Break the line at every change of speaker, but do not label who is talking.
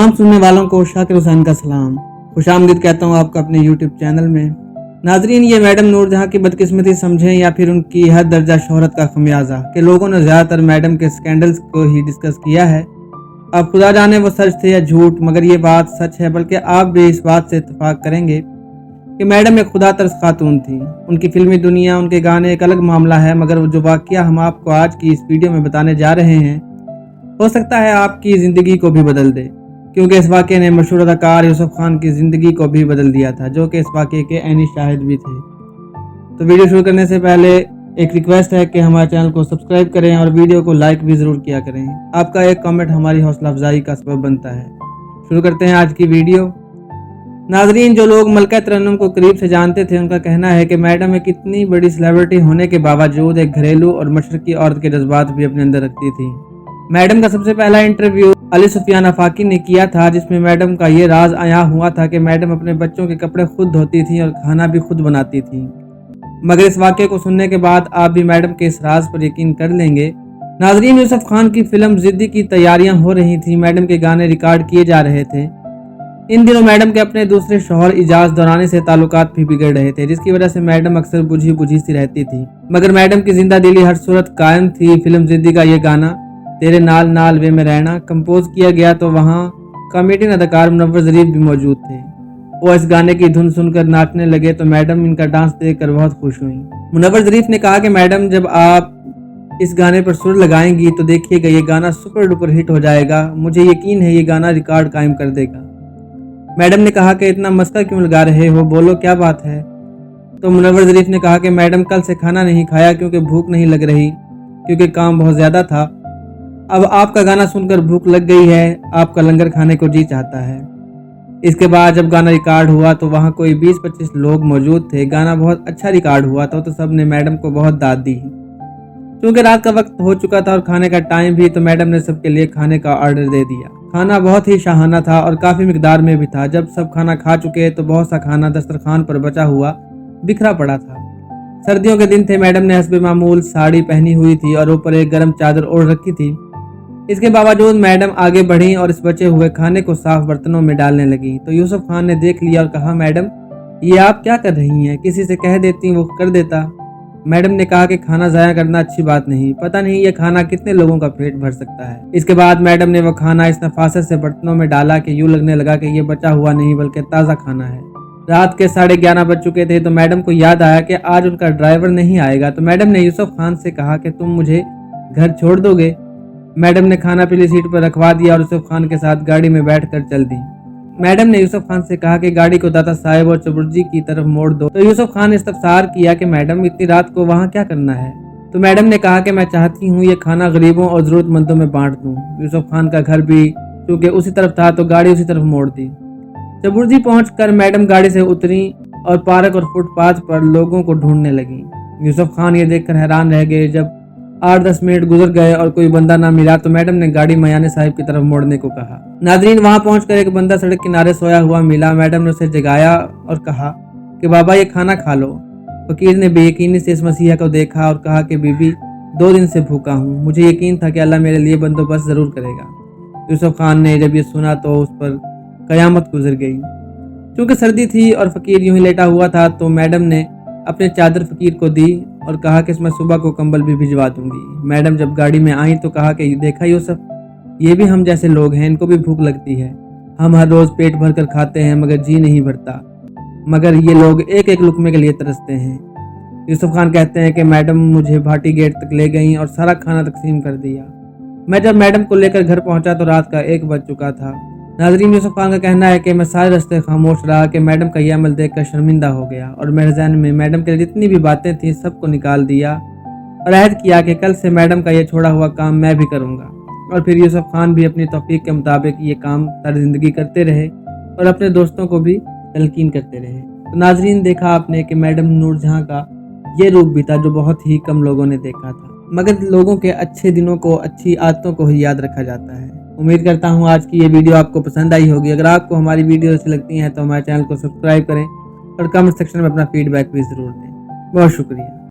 तमाम सुनने वालों को शाकिर हुसैन का सलाम। खुशामदीद कहता हूँ आपका अपने यूट्यूब चैनल में। नाजरीन, ये मैडम नूरजहां की बदकिस्मती समझें या फिर उनकी हद दर्जा शोहरत का खमियाजा कि लोगों ने ज़्यादातर मैडम के स्कैंडल्स को ही डिस्कस किया है। अब खुदा जाने वो सच थे या झूठ, मगर ये बात सच है, बल्कि आप भी इस बात से इत्तेफाक करेंगे कि मैडम एक खुदा तरस खातून थी। उनकी फिल्मी दुनिया, उनके गाने एक अलग मामला है, मगर जो वाक़या हम आपको आज की इस वीडियो में बताने जा रहे हैं हो सकता है आपकी ज़िंदगी को भी बदल दे, क्योंकि इस वाक़े ने मशहूर अदाकार यूसुफ खान की ज़िंदगी को भी बदल दिया था, जो कि इस वाक़े के ऐनी शाहिद भी थे। तो वीडियो शुरू करने से पहले एक रिक्वेस्ट है कि हमारे चैनल को सब्सक्राइब करें और वीडियो को लाइक भी ज़रूर किया करें। आपका एक कमेंट हमारी हौसला अफजाई का सबब बनता है। शुरू करते हैं आज की वीडियो। नाजरीन, जो लोग मलका तरन्नुम को करीब से जानते थे, उनका कहना है कि मैडम एक इतनी बड़ी सेलिब्रिटी होने के बावजूद एक घरेलू और मशरकी औरत के जज्बात भी अपने अंदर रखती थी। मैडम का सबसे पहला इंटरव्यू अली सुफियान आफाकी ने किया था, जिसमें मैडम का ये राज आया हुआ था कि मैडम अपने बच्चों के कपड़े खुद धोती थी और खाना भी खुद बनाती थी। मगर इस वाक़े को सुनने के बाद आप भी मैडम के इस राज पर यकीन कर लेंगे। नाजरीन, यूसुफ खान की फिल्म जिद्दी की तैयारियां हो रही थी, मैडम के गाने रिकॉर्ड किए जा रहे थे। इन दिनों मैडम के अपने दूसरे शौहर इजाज दौरानी से ताल्लुकात भी बिगड़ रहे थे, जिसकी वजह से मैडम अक्सर बुझी बुझी सी रहती थी। मगर मैडम की जिंदा दिली हर सूरत कायम थी। फिल्म जिद्दी का ये गाना तेरे नाल नाल वे में रहना कंपोज किया गया, तो वहाँ कॉमेडियन अदाकार मुनव्वर ज़रीफ भी मौजूद थे। वो इस गाने की धुन सुनकर नाचने लगे तो मैडम इनका डांस देखकर बहुत खुश हुई। मुनव्वर ज़रीफ ने कहा कि मैडम, जब आप इस गाने पर सुर लगाएंगी तो देखिएगा ये गाना सुपर डुपर हिट हो जाएगा। मुझे यकीन है ये गाना रिकॉर्ड कायम कर देगा। मैडम ने कहा कि इतना मस्का क्यों लगा रहे हो, बोलो क्या बात है। तो मुनव्वर ज़रीफ ने कहा कि मैडम, कल से खाना नहीं खाया क्योंकि भूख नहीं लग रही, क्योंकि काम बहुत ज़्यादा था। अब आपका गाना सुनकर भूख लग गई है, आपका लंगर खाने को जी चाहता है। इसके बाद जब गाना रिकॉर्ड हुआ तो वहाँ कोई 20-25 लोग मौजूद थे। गाना बहुत अच्छा रिकॉर्ड हुआ था, तो सब ने मैडम को बहुत दाद दी। क्योंकि रात का वक्त हो चुका था और खाने का टाइम भी, तो मैडम ने सबके लिए खाने का ऑर्डर दे दिया। खाना बहुत ही शाहाना था और काफ़ी मिकदार में भी था। जब सब खाना खा चुके तो बहुत सा खाना दस्तरखान पर बचा हुआ बिखरा पड़ा था। सर्दियों के दिन थे। मैडम ने हस्बे मामूल साड़ी पहनी हुई थी और ऊपर एक गर्म चादर ओढ़ रखी थी। इसके बावजूद मैडम आगे बढ़ी और इस बचे हुए खाने को साफ बर्तनों में डालने लगी। तो यूसुफ खान ने देख लिया और कहा, मैडम ये आप क्या कर रही हैं, किसी से कह देती वो कर देता। मैडम ने कहा कि खाना ज़ाया करना अच्छी बात नहीं, पता नहीं ये खाना कितने लोगों का पेट भर सकता है। इसके बाद मैडम ने वो खाना इस नफासत से बर्तनों में डाला कि यूँ लगने लगा कि ये बचा हुआ नहीं बल्कि ताज़ा खाना है। रात के 11:30 बज चुके थे, तो मैडम को याद आया कि आज उनका ड्राइवर नहीं आएगा। तो मैडम ने यूसुफ खान से कहा कि तुम मुझे घर छोड़ दोगे। मैडम ने खाना पीली सीट पर रखवा दिया और यूसुफ खान के साथ गाड़ी में बैठकर चल दी। मैडम ने यूसुफ खान से कहा कि गाड़ी को दाता साहिब और चबुर्जी की तरफ मोड़ दो। तो यूसुफ खान ने इस्तफसार किया कि मैडम, इतनी रात को वहाँ क्या करना है। तो मैडम ने कहा कि मैं चाहती हूँ ये खाना गरीबों और ज़रूरतमंदों में बांट दूँ। यूसुफ खान का घर भी क्योंकि उसी तरफ था, तो गाड़ी उसी तरफ मोड़ दी। चबुर्जी पहुँचकर मैडम गाड़ी से उतरी और पार्क और फुटपाथ पर लोगों को ढूंढने लगी। यूसुफ खान ये देखकर हैरान रह गए। जब 8-10 मिनट गुजर गए और कोई बंदा ना मिला, तो मैडम ने गाड़ी मयाने साहिब की तरफ मोड़ने को कहा। नाजरीन, वहां पहुंचकर एक बंदा सड़क किनारे सोया हुआ मिला। मैडम ने उसे जगाया और कहा कि बाबा ये खाना खा लो। फकीर ने बेयकीनी से इस मसीहा को देखा और कहा कि बीबी, 2 दिन से भूखा हूँ, मुझे यकीन था कि अल्लाह मेरे लिए बंदोबस्त जरूर करेगा। यूसुफ खान ने जब ये सुना तो उस पर कयामत गुजर गई। क्योंकि सर्दी थी और फकीर यूं ही लेटा हुआ था, तो मैडम ने अपने चादर फकीर को दी और कहा कि मैं सुबह को कंबल भी भिजवा दूंगी। मैडम जब गाड़ी में आई तो कहा कि देखा यूसुफ, ये भी हम जैसे लोग हैं, इनको भी भूख लगती है। हम हर रोज़ पेट भर कर खाते हैं मगर जी नहीं भरता, मगर ये लोग एक एक लुकमे के लिए तरसते हैं। यूसुफ खान कहते हैं कि मैडम मुझे भाटी गेट तक ले गईं और सारा खाना तकसीम कर दिया। मैं जब मैडम को लेकर घर पहुंचा तो रात का 1 बज चुका था। नाजरीन, यूसुफ खान का कहना है कि मैं सारे रास्ते खामोश रहा कि मैडम का यह अमल देखकर शर्मिंदा हो गया और मेरे ज़हन में मैडम के जितनी भी बातें थी सबको निकाल दिया और अहद किया कि कल से मैडम का ये छोड़ा हुआ काम मैं भी करूँगा। और फिर यूसुफ खान भी अपनी तौफीक के मुताबिक ये काम सारी ज़िंदगी करते रहे और अपने दोस्तों को भी तलकीन करते रहे। तो नाजरीन, देखा आपने कि मैडम नूरजहां का ये रूप भी था जो बहुत ही कम लोगों ने देखा था, मगर लोगों के अच्छे दिनों को, अच्छी आदतों को ही याद रखा जाता है। उम्मीद करता हूँ आज की ये वीडियो आपको पसंद आई होगी। अगर आपको हमारी वीडियो अच्छी लगती हैं तो हमारे चैनल को सब्सक्राइब करें और कमेंट सेक्शन में अपना फीडबैक भी ज़रूर दें। बहुत शुक्रिया।